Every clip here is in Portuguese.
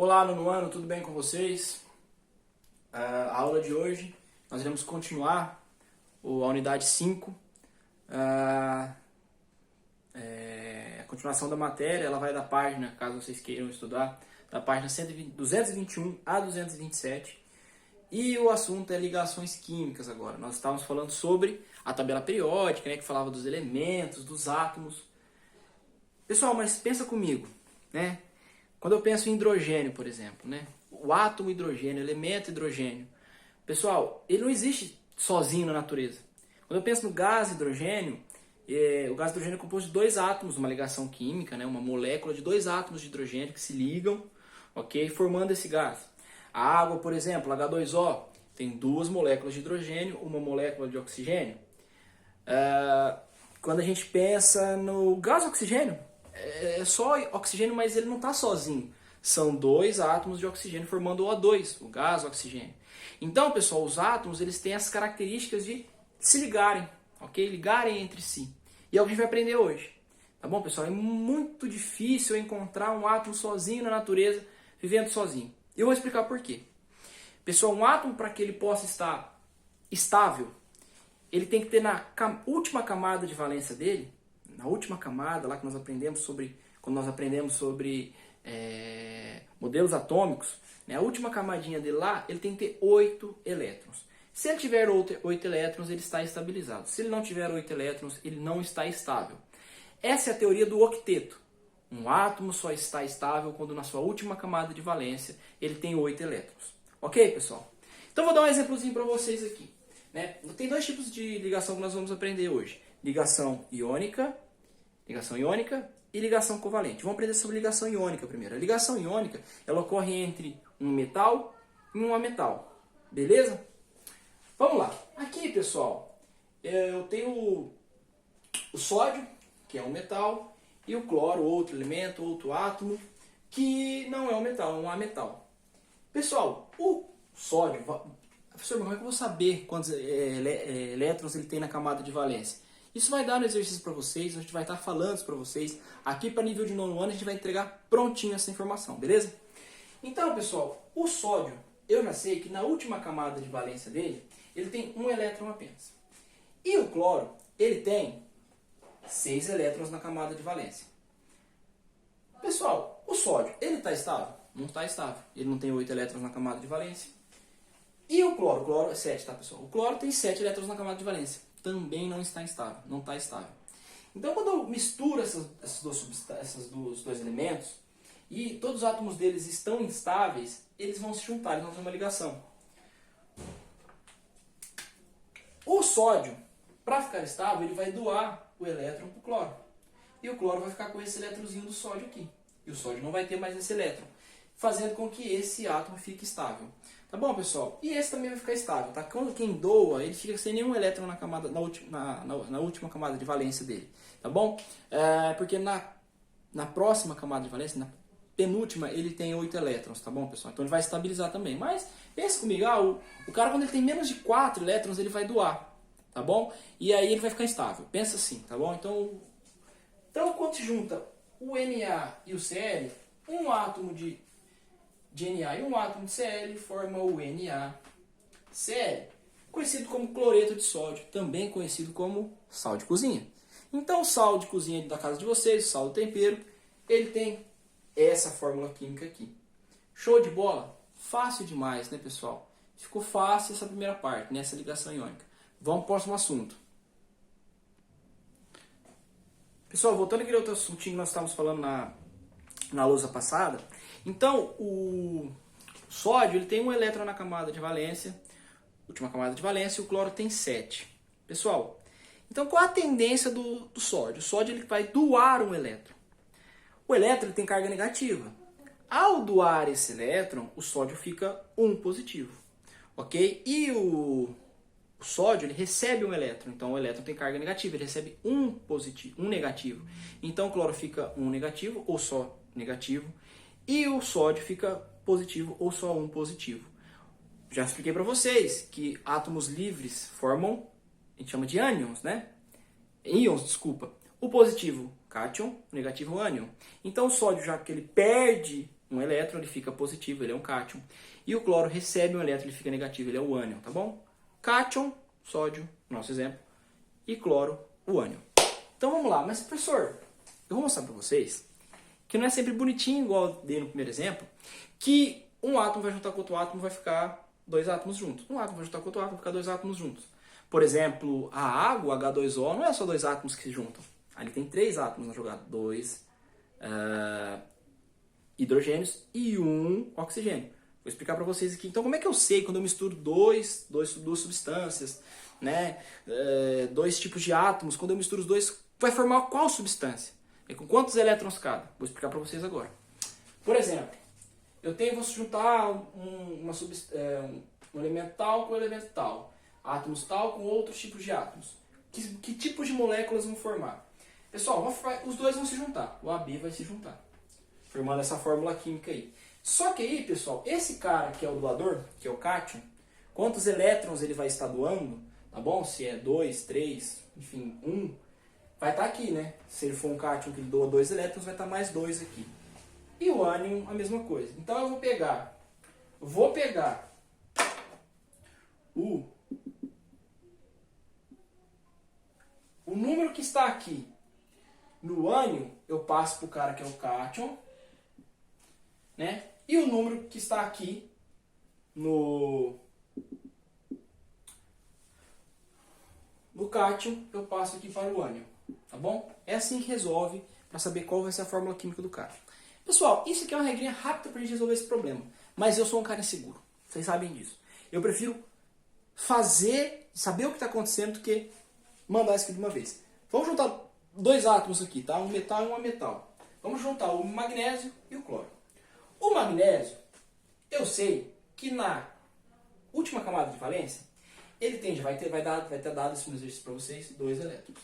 Olá, nono ano, tudo bem com vocês? A aula de hoje nós iremos continuar a unidade 5. A continuação da matéria, ela vai da página, caso vocês queiram estudar, da página 221 a 227. E o assunto é ligações químicas agora. Nós estávamos falando sobre a tabela periódica, né, que falava dos elementos, dos átomos. Pessoal, mas pensa comigo, né? Quando eu penso em hidrogênio, por exemplo, né? O átomo hidrogênio, o elemento hidrogênio. Pessoal, ele não existe sozinho na natureza. Quando eu penso no gás hidrogênio, o gás hidrogênio é composto de dois átomos, uma ligação química, né? Uma molécula de dois átomos de hidrogênio que se ligam, ok? Formando esse gás. A água, por exemplo, H2O, tem duas moléculas de hidrogênio, uma molécula de oxigênio. Quando a gente pensa no gás oxigênio, é só oxigênio, mas ele não está sozinho. São dois átomos de oxigênio formando o O2, o gás oxigênio. Então, pessoal, os átomos eles têm as características de se ligarem, ok? Ligarem entre si. E é o que a gente vai aprender hoje. Tá bom, pessoal? É muito difícil encontrar um átomo sozinho na natureza, vivendo sozinho. Eu vou explicar por quê. Pessoal, um átomo, para que ele possa estar estável, ele tem que ter na última camada de valência dele, na última camada, lá que nós aprendemos sobre, quando nós aprendemos sobre modelos atômicos, né, a última camadinha dele lá, ele tem que ter 8 elétrons. Se ele tiver 8 elétrons, ele está estabilizado. Se ele não tiver 8 elétrons, ele não está estável. Essa é a teoria do octeto. Um átomo só está estável quando na sua última camada de valência ele tem 8 elétrons. Ok, pessoal? Então vou dar um exemplozinho para vocês aqui. Né? Tem dois tipos de ligação que nós vamos aprender hoje. Ligação iônica e ligação covalente. Vamos aprender sobre ligação iônica primeiro. A ligação iônica ela ocorre entre um metal e um ametal. Beleza? Vamos lá. Aqui, pessoal, eu tenho o sódio, que é um metal, e o cloro, outro elemento, outro átomo, que não é um metal, é um ametal. Pessoal, o sódio... Professor, como é que eu vou saber quantos elétrons ele tem na camada de valência? Isso vai dar no exercício para vocês, a gente vai estar falando isso para vocês. Aqui para nível de nono ano a gente vai entregar prontinho essa informação, beleza? Então, pessoal, o sódio, eu já sei que na última camada de valência dele, ele tem um elétron apenas. E o cloro, ele tem 6 elétrons na camada de valência. Pessoal, o sódio, ele está estável? Não está estável. Ele não tem 8 elétrons na camada de valência. E o cloro é 7, tá, pessoal? O cloro tem 7 elétrons na camada de valência. Também não está estável, não está estável. Então, quando eu misturo esses dois elementos e todos os átomos deles estão instáveis, eles vão se juntar, eles vão fazer uma ligação. O sódio, para ficar estável, ele vai doar o elétron para o cloro. E o cloro vai ficar com esse elétronzinho do sódio aqui. E o sódio não vai ter mais esse elétron, fazendo com que esse átomo fique estável. Tá bom, pessoal? E esse também vai ficar estável, tá? Quando quem doa, ele fica sem nenhum elétron na, camada, na última camada de valência dele. Tá bom? Porque na próxima camada de valência, na penúltima, ele tem 8 elétrons, tá bom, pessoal? Então ele vai estabilizar também. Mas, pensa comigo, o cara quando ele tem menos de 4 elétrons, ele vai doar, tá bom? E aí ele vai ficar instável. Pensa assim, tá bom? Então quando se junta o Na e o Cl, um átomo de Na e um átomo de Cl forma o NaCl, conhecido como cloreto de sódio, também conhecido como sal de cozinha. Então o sal de cozinha da casa de vocês, o sal do tempero, ele tem essa fórmula química aqui. Show de bola? Fácil demais, né, pessoal? Ficou fácil essa primeira parte, nessa ligação iônica. Vamos para o próximo assunto. Pessoal, voltando àquele outro assuntinho que nós estávamos falando na lousa passada. Então, o sódio ele tem um elétron na camada de valência, última camada de valência, e o cloro tem 7. Pessoal, então qual a tendência do sódio? O sódio ele vai doar um elétron. O elétron ele tem carga negativa. Ao doar esse elétron, o sódio fica 1 positivo. Ok? E o sódio ele recebe um elétron, então o elétron tem carga negativa, ele recebe 1 positivo, 1 negativo. Então o cloro fica 1 negativo ou só negativo. E o sódio fica positivo ou só 1 positivo. Já expliquei para vocês que átomos livres formam, a gente chama de ânions, né? Íons, desculpa. O positivo, cátion, o negativo, ânion. Então o sódio, já que ele perde um elétron, ele fica positivo, ele é um cátion. E o cloro recebe um elétron, ele fica negativo, ele é o ânion, tá bom? Cátion, sódio, nosso exemplo, e cloro, o ânion. Então vamos lá, mas professor, eu vou mostrar para vocês que não é sempre bonitinho, igual eu dei no primeiro exemplo, que um átomo vai juntar com outro átomo e vai ficar dois átomos juntos. Um átomo vai juntar com outro átomo e vai ficar dois átomos juntos. Por exemplo, a água, H2O, não é só dois átomos que se juntam. Ali tem três átomos na jogada. Dois hidrogênios e um oxigênio. Vou explicar para vocês aqui. Então, como é que eu sei quando eu misturo duas substâncias, né? Dois tipos de átomos, quando eu misturo os dois, vai formar qual substância? E com quantos elétrons cada? Vou explicar para vocês agora. Por exemplo, vou juntar um elemento tal com um elemento tal. Átomos tal com outros tipos de átomos. Que tipos de moléculas vão formar? Pessoal, os dois vão se juntar. O AB vai se juntar, formando essa fórmula química aí. Só que aí, pessoal, esse cara que é o doador, que é o cátion, quantos elétrons ele vai estar doando, tá bom? Se é 2, 3, enfim, 1, vai estar aqui, né? Se ele for um cátion que ele doa 2 elétrons, vai estar mais 2 aqui. E o ânion, a mesma coisa. Então eu vou pegar o número que está aqui no ânion, eu passo para o cara que é o cátion, né? E o número que está aqui no cátion, eu passo aqui para o ânion, tá bom? É assim que resolve, para saber qual vai ser a fórmula química do cara. Pessoal, isso aqui é uma regrinha rápida para a gente resolver esse problema, mas eu sou um cara inseguro, vocês sabem disso. Eu prefiro saber o que está acontecendo do que mandar isso aqui de uma vez. Vamos juntar dois átomos aqui, tá? Um metal e um ametal. Vamos juntar o magnésio e o cloro. O magnésio, eu sei que na última camada de valência, ele vai ter dado esse exercício para vocês, 2 elétrons.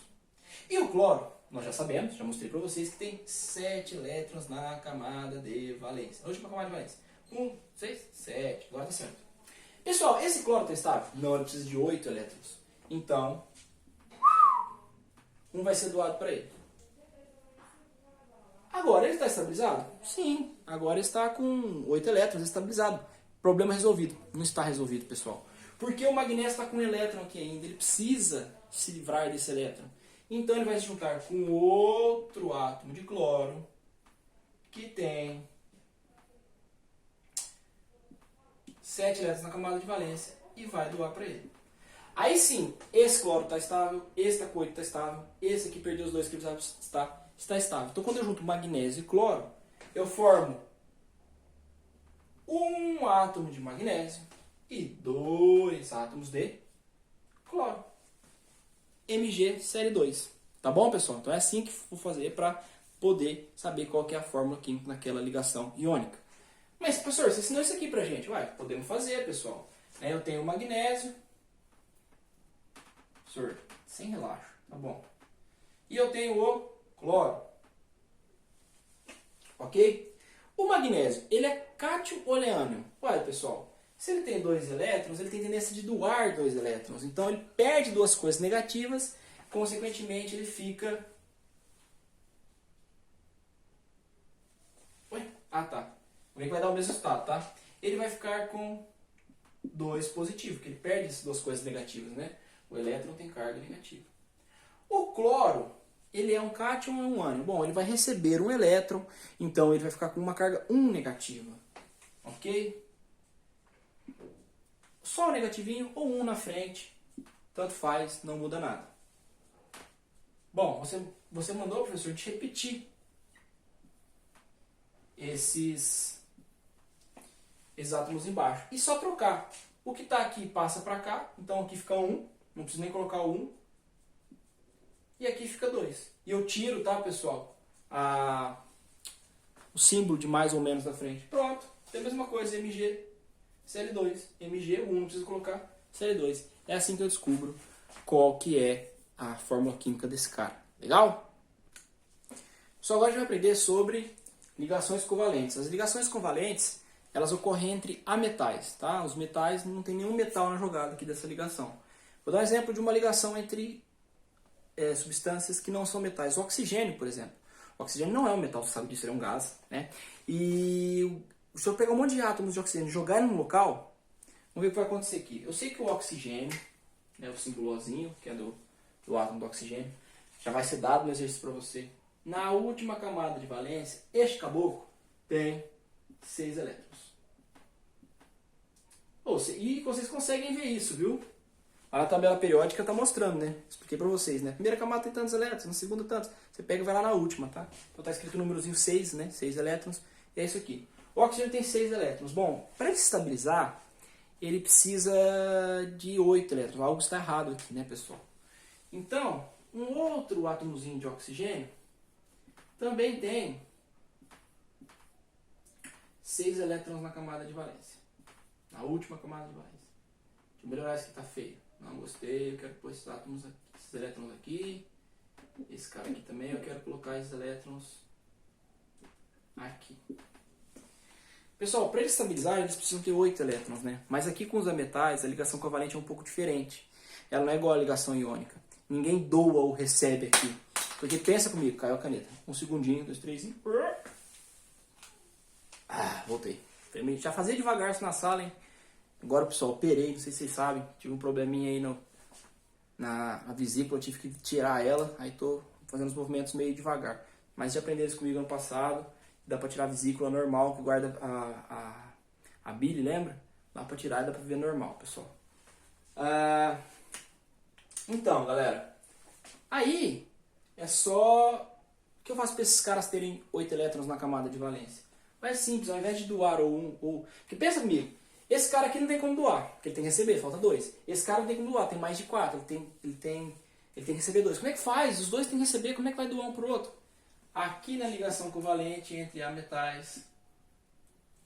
E o cloro, nós já sabemos, já mostrei para vocês que tem 7 elétrons na camada de valência. Na última camada de valência. 1, 6, 7. Agora tá certo. Pessoal, esse cloro está estável? Não, ele precisa de 8 elétrons. Então, um vai ser doado para ele. Agora, ele está estabilizado? Sim, agora está com 8 elétrons, estabilizado. Problema resolvido. Não está resolvido, pessoal. Porque o magnésio está com um elétron aqui ainda, ele precisa se livrar desse elétron. Então ele vai se juntar com outro átomo de cloro que tem 7 elétrons na camada de valência e vai doar para ele. Aí sim, esse cloro está estável, esse está com 8 está estável, esse aqui perdeu os 2 que ele precisava está estável. Então quando eu junto magnésio e cloro, eu formo um átomo de magnésio e 2 átomos de cloro. MgCl2. Tá bom, pessoal? Então é assim que vou fazer para poder saber qual que é a fórmula química naquela ligação iônica. Mas, professor, você ensinou isso aqui pra gente. Ué, podemos fazer, pessoal. Eu tenho o magnésio. Professor, sem relaxo, tá bom. E eu tenho o cloro. Ok? O magnésio, ele é cátion ou ele é ânion? Ué, pessoal, se ele tem 2 elétrons, ele tem tendência de doar 2 elétrons. Então ele perde 2 coisas negativas, consequentemente ele fica... Ué? Ah, tá. Vem que vai dar o mesmo resultado, tá? Ele vai ficar com 2 positivos, porque ele perde essas 2 coisas negativas, né? O elétron tem carga negativa. O cloro, ele é um cátion ou um ânion? Bom, ele vai receber um elétron, então ele vai ficar com uma carga 1 negativa. Ok? Só o negativinho ou 1 na frente, tanto faz, não muda nada. Bom, você mandou, professor, te repetir esses átomos embaixo. E só trocar. O que está aqui passa para cá, então aqui fica 1, não preciso nem colocar o 1. E aqui fica 2. E eu tiro, tá, pessoal, o símbolo de mais ou menos da frente. Pronto, é a mesma coisa, MgCl2. Mg1, não preciso colocar Cl2. É assim que eu descubro qual que é a fórmula química desse cara. Legal? Só agora a gente vai aprender sobre ligações covalentes. As ligações covalentes, elas ocorrem entre ametais, tá? Os metais, não tem nenhum metal na jogada aqui dessa ligação. Vou dar um exemplo de uma ligação entre substâncias que não são metais. O oxigênio, por exemplo. O oxigênio não é um metal, você sabe disso, ele é um gás, né? E se eu pegar um monte de átomos de oxigênio e jogar no local, vamos ver o que vai acontecer aqui. Eu sei que o oxigênio, né, o simbolozinho, que é do átomo do oxigênio, já vai ser dado no exercício para você. Na última camada de valência, este caboclo tem 6 elétrons. E vocês conseguem ver isso, viu? A tabela periódica está mostrando, né? Expliquei para vocês, né? Primeira camada tem tantos elétrons, na segunda tantos. Você pega e vai lá na última, tá? Então tá escrito o númerozinho 6, né? 6 elétrons. E é isso aqui. O oxigênio tem 6 elétrons. Bom, para ele se estabilizar, ele precisa de 8 elétrons. Algo está errado aqui, né, pessoal? Então, um outro átomozinho de oxigênio também tem 6 elétrons na camada de valência. Na última camada de valência. Deixa eu melhorar isso que tá feio. Não gostei, eu quero pôr esses átomos aqui, esses elétrons aqui. Esse cara aqui também, eu quero colocar esses elétrons aqui. Pessoal, para eles estabilizarem, eles precisam ter 8 elétrons, né? Mas aqui com os ametais, a ligação covalente é um pouco diferente. Ela não é igual à ligação iônica. Ninguém doa ou recebe aqui. Porque pensa comigo, caiu a caneta. Um segundinho, 2, 3 e... voltei. Já fazia devagar isso na sala, hein? Agora, pessoal, operei, não sei se vocês sabem. Tive um probleminha aí na vesícula, eu tive que tirar ela. Aí tô fazendo os movimentos meio devagar. Mas já aprenderam isso comigo ano passado. Dá pra tirar a vesícula normal, que guarda a bile, lembra? Dá pra tirar e dá pra viver normal, pessoal. Então, galera. Aí, é só... O que eu faço pra esses caras terem 8 elétrons na camada de valência? Mas é simples, ao invés de doar ou... Porque pensa comigo, esse cara aqui não tem como doar, porque ele tem que receber, falta 2. Esse cara não tem como doar, tem mais de 4, ele tem que receber 2. Como é que faz? Os dois têm que receber, como é que vai doar um pro outro? Aqui na ligação covalente entre ametais,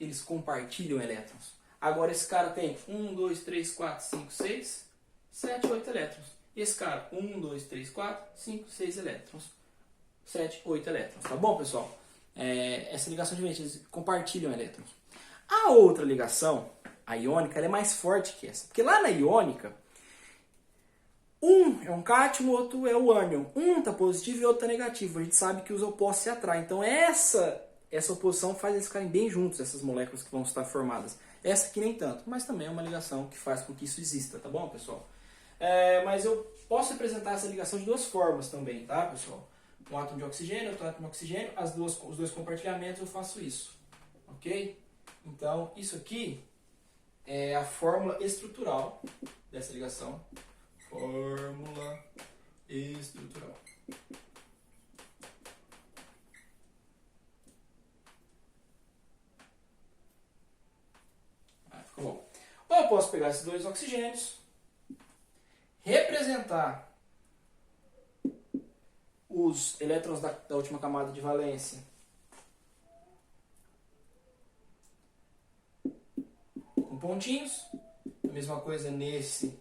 eles compartilham elétrons. Agora esse cara tem 1, 2, 3, 4, 5, 6, 7, 8 elétrons. E esse cara, 1, 2, 3, 4, 5, 6 elétrons. 7, 8 elétrons. Tá bom, pessoal? Essa ligação de valente, eles compartilham elétrons. A outra ligação, a iônica, ela é mais forte que essa. Porque lá na iônica, um é um cátion, o outro é o ânion. Um está positivo e o outro está negativo. A gente sabe que os opostos se atraem. Então essa oposição faz eles ficarem bem juntos, essas moléculas que vão estar formadas. Essa aqui nem tanto, mas também é uma ligação que faz com que isso exista, tá bom, pessoal? Mas eu posso representar essa ligação de duas formas também, tá, pessoal? Um átomo de oxigênio, outro átomo de oxigênio, os dois compartilhamentos eu faço isso, ok? Então, isso aqui é a fórmula estrutural dessa ligação. Fórmula estrutural. Ficou bom. Ou eu posso pegar esses dois oxigênios, representar os elétrons da última camada de valência com pontinhos, a mesma coisa nesse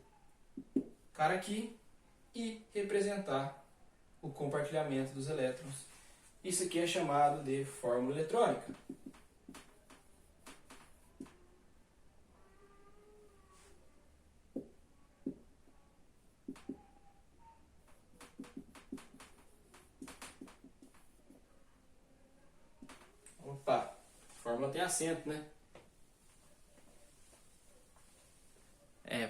cara aqui, e representar o compartilhamento dos elétrons. Isso aqui é chamado de fórmula eletrônica. Opa, a fórmula tem acento, né?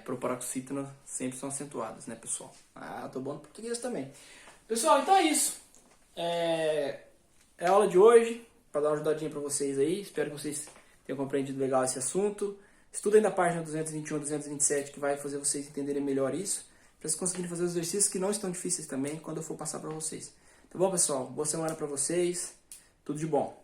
Proparoxítona sempre são acentuadas, né, pessoal? Tô bom no português também. Pessoal, então é isso. É a aula de hoje, para dar uma ajudadinha para vocês aí. Espero que vocês tenham compreendido legal esse assunto. Estudem da página 221 227, que vai fazer vocês entenderem melhor isso, para vocês conseguirem fazer os exercícios que não estão difíceis também, quando eu for passar para vocês. Tá bom, pessoal? Boa semana para vocês. Tudo de bom.